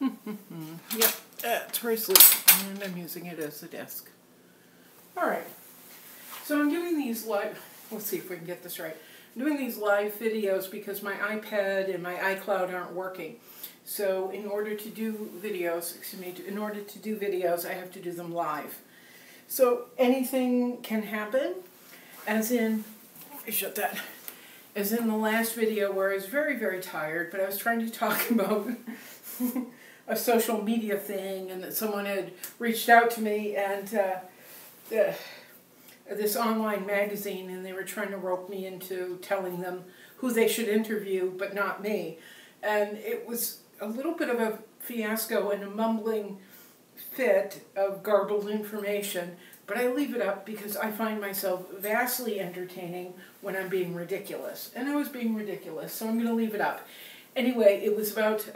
Yep, it's where I sleep, and I'm using it as a desk. Alright, so I'm doing these live, let's see if we can get this right. I'm doing these live videos because my iPad and my iCloud aren't working. So in order to do videos, I have to do them live. So anything can happen, as in, as in the last video where I was very, very tired, but I was trying to talk about a social media thing, and that someone had reached out to me, and this online magazine, and they were trying to rope me into telling them who they should interview, but not me. And it was a little bit of a fiasco and a mumbling fit of garbled information, but I leave it up because I find myself vastly entertaining when I'm being ridiculous. And I was being ridiculous, so I'm going to leave it up. Anyway, it was about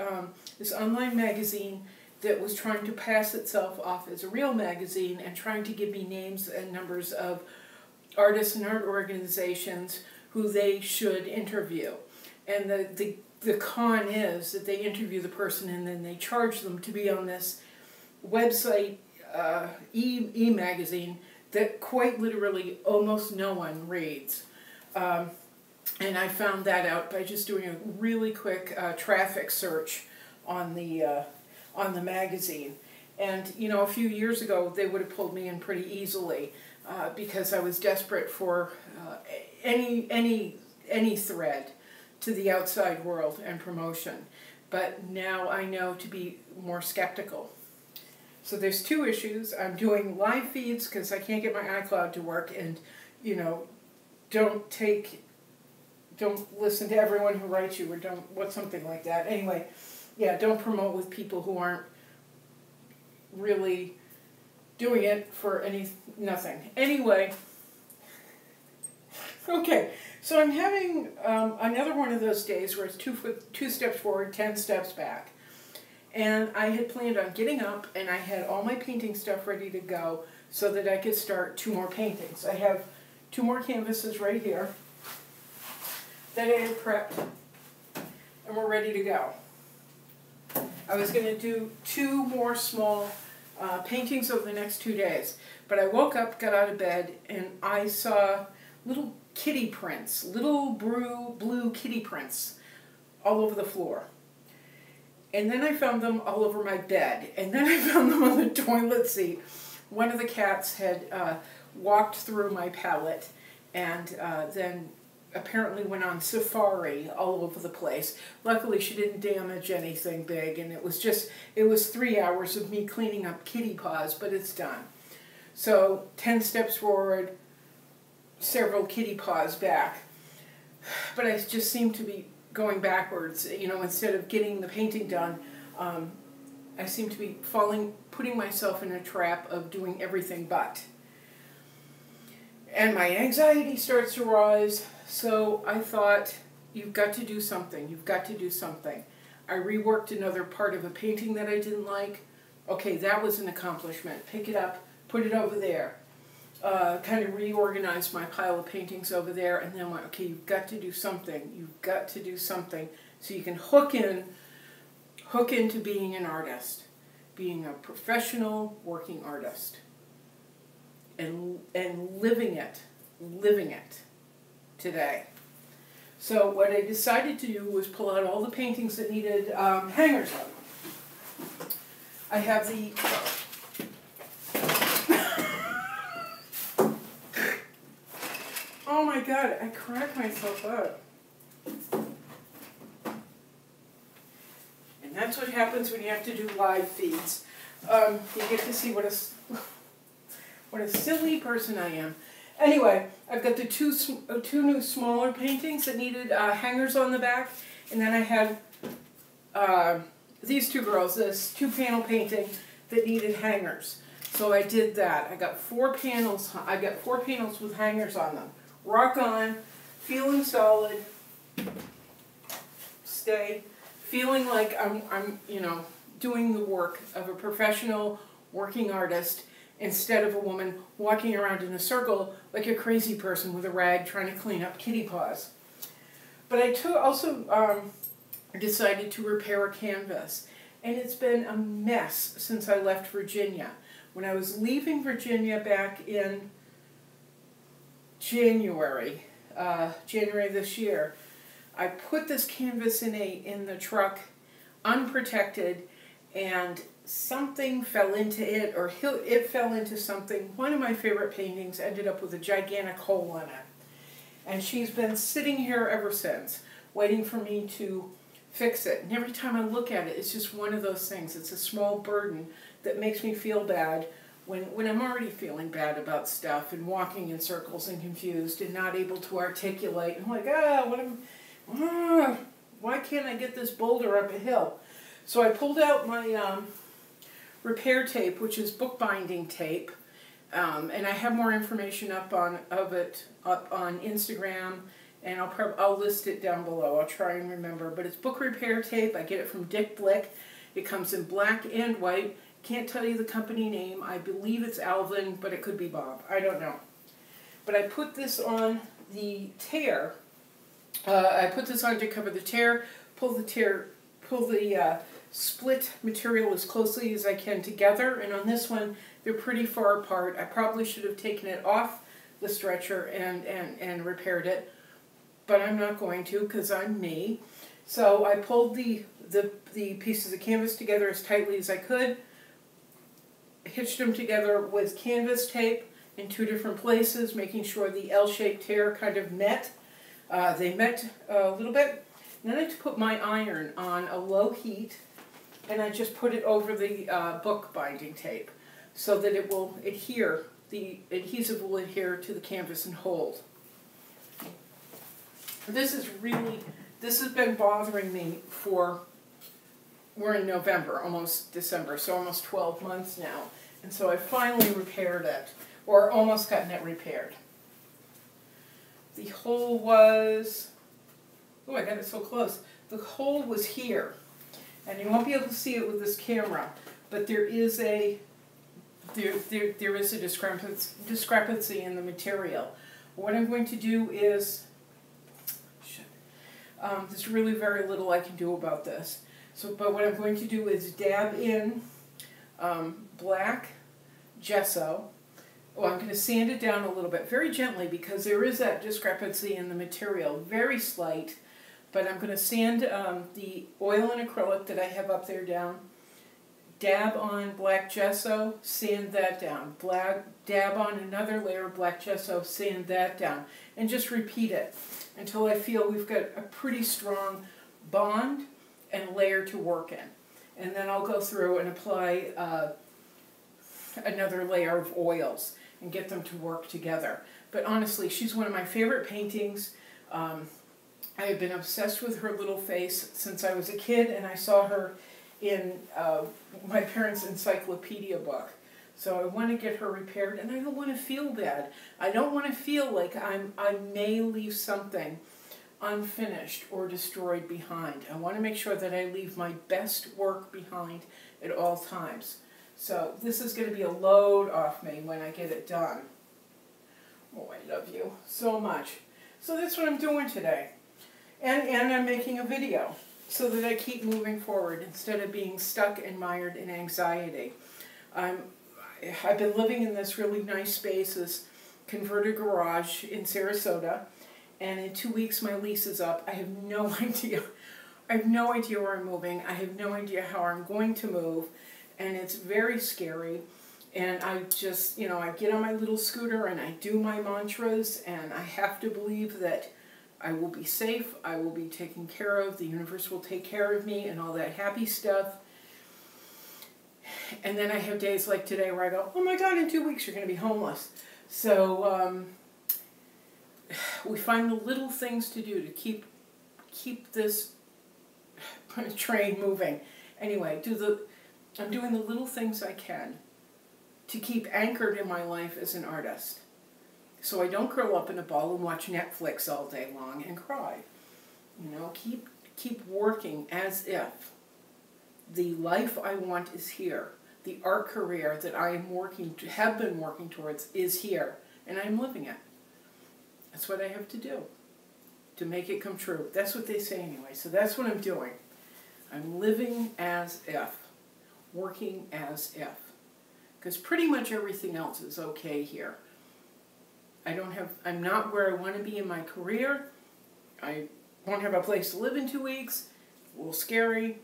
this online magazine that was trying to pass itself off as a real magazine and trying to give me names and numbers of artists and art organizations who they should interview. And the con is that they interview the person and then they charge them to be on this website, e-magazine, that quite literally almost no one reads. And I found that out by just doing a really quick traffic search on the magazine. And, you know, a few years ago, they would have pulled me in pretty easily because I was desperate for any thread to the outside world and promotion. But now I know to be more skeptical. So there's two issues. I'm doing live feeds because I can't get my iCloud to work, and, you know, don't listen to everyone who writes you, or something like that. Anyway, yeah, don't promote with people who aren't really doing it for nothing. Anyway, okay, so I'm having another one of those days where it's two steps forward, 10 steps back. And I had planned on getting up, and I had all my painting stuff ready to go so that I could start 2 more paintings. I have 2 more canvases right here that I had prepped, and we're ready to go. I was going to do 2 more small paintings over the next 2 days, but I woke up, got out of bed, and I saw little kitty prints, little blue kitty prints all over the floor. And then I found them all over my bed, and then I found them on the toilet seat. One of the cats had walked through my palette, and then apparently went on safari all over the place. Luckily she didn't damage anything big, and it was 3 hours of me cleaning up kitty paws, but it's done. So 10 steps forward, several kitty paws back. But I just seem to be going backwards, you know, instead of getting the painting done. I seem to be putting myself in a trap of doing everything but. And my anxiety starts to rise, so I thought, you've got to do something, you've got to do something. I reworked another part of a painting that I didn't like. Okay, that was an accomplishment. Pick it up, put it over there. Kind of reorganized my pile of paintings over there, and then went, okay, you've got to do something. You've got to do something so you can hook into being an artist, being a professional working artist. And living it today. So what I decided to do was pull out all the paintings that needed hangers on them. I have the oh my god, I cracked myself up. And that's what happens when you have to do live feeds. You get to see what a silly person I am. Anyway, I've got the two new smaller paintings that needed hangers on the back, and then I had these 2 girls, this 2-panel painting that needed hangers. So I did that. I got 4 panels. I got 4 panels with hangers on them. Rock on, feeling solid. Stay, feeling like I'm you know, doing the work of a professional working artist, instead of a woman walking around in a circle like a crazy person with a rag trying to clean up kitty paws. But I also decided to repair a canvas. and it's been a mess since I left Virginia. When I was leaving Virginia back in January this year, I put this canvas in the truck unprotected, and something fell into it, or it fell into something. One of my favorite paintings ended up with a gigantic hole in it. And she's been sitting here ever since, waiting for me to fix it. And every time I look at it, it's just one of those things. It's a small burden that makes me feel bad when I'm already feeling bad about stuff and walking in circles and confused and not able to articulate. I'm like, why can't I get this boulder up a hill? So I pulled out my repair tape, which is bookbinding tape, and I have more information up on Instagram, and I'll list it down below. I'll try and remember, but it's book repair tape. I get it from Dick Blick. It comes in black and white. Can't tell you the company name. I believe it's Alvin, but it could be Bob. I don't know. But I put this on the tear. I put this on to cover the tear. Pull the split material as closely as I can together. And on this one, they're pretty far apart. I probably should have taken it off the stretcher and repaired it, but I'm not going to because I'm me. So I pulled the pieces of canvas together as tightly as I could, hitched them together with canvas tape in 2 different places, making sure the L-shaped tear kind of met. They met a little bit. And then I put my iron on a low heat, and I just put it over the book binding tape so that it will adhere, the adhesive will adhere to the canvas and hold. This has been bothering me we're in November, almost December, so almost 12 months now. And so I finally repaired it, or almost gotten it repaired. The hole was, oh, I got it so close. The hole was here, and you won't be able to see it with this camera, but there is a discrepancy in the material. What I'm going to do is, there's really very little I can do about this. But what I'm going to do is dab in black gesso. Oh, I'm going to sand it down a little bit, very gently, because there is that discrepancy in the material, very slight. But I'm going to sand the oil and acrylic that I have up there down, dab on black gesso, sand that down, dab on another layer of black gesso, sand that down, and just repeat it until I feel we've got a pretty strong bond and layer to work in. And then I'll go through and apply another layer of oils and get them to work together. But honestly, she's one of my favorite paintings. I have been obsessed with her little face since I was a kid, and I saw her in my parents' encyclopedia book. So I want to get her repaired, and I don't want to feel bad. I don't want to feel like I may leave something unfinished or destroyed behind. I want to make sure that I leave my best work behind at all times. So this is going to be a load off me when I get it done. Oh, I love you so much. So that's what I'm doing today. And I'm making a video so that I keep moving forward instead of being stuck and mired in anxiety. I've been living in this really nice space, this converted garage in Sarasota, and in 2 weeks my lease is up. I have no idea. I have no idea where I'm moving. I have no idea how I'm going to move, and it's very scary. And I just, I get on my little scooter and I do my mantras, and I have to believe that I will be safe, I will be taken care of, the universe will take care of me, and all that happy stuff. And then I have days like today where I go, oh my God, in 2 weeks you're going to be homeless. So we find the little things to do to keep this train moving. Anyway, I'm doing the little things I can to keep anchored in my life as an artist. So I don't curl up in a ball and watch Netflix all day long and cry. Keep working as if the life I want is here. The art career that I am have been working towards is here, and I'm living it. That's what I have to do to make it come true. That's what they say anyway, so that's what I'm doing. I'm living as if, working as if. Because pretty much everything else is okay here. I'm not where I want to be in my career. I won't have a place to live in 2 weeks. A little scary,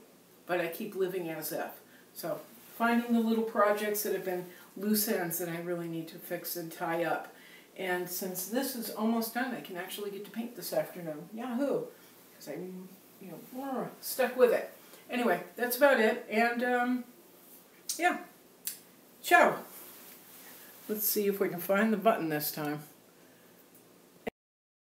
but I keep living as if. So finding the little projects that have been loose ends that I really need to fix and tie up. And since this is almost done, I can actually get to paint this afternoon. Yahoo! Because I'm, stuck with it. Anyway, that's about it. And, yeah. Ciao! Let's see if we can find the button this time.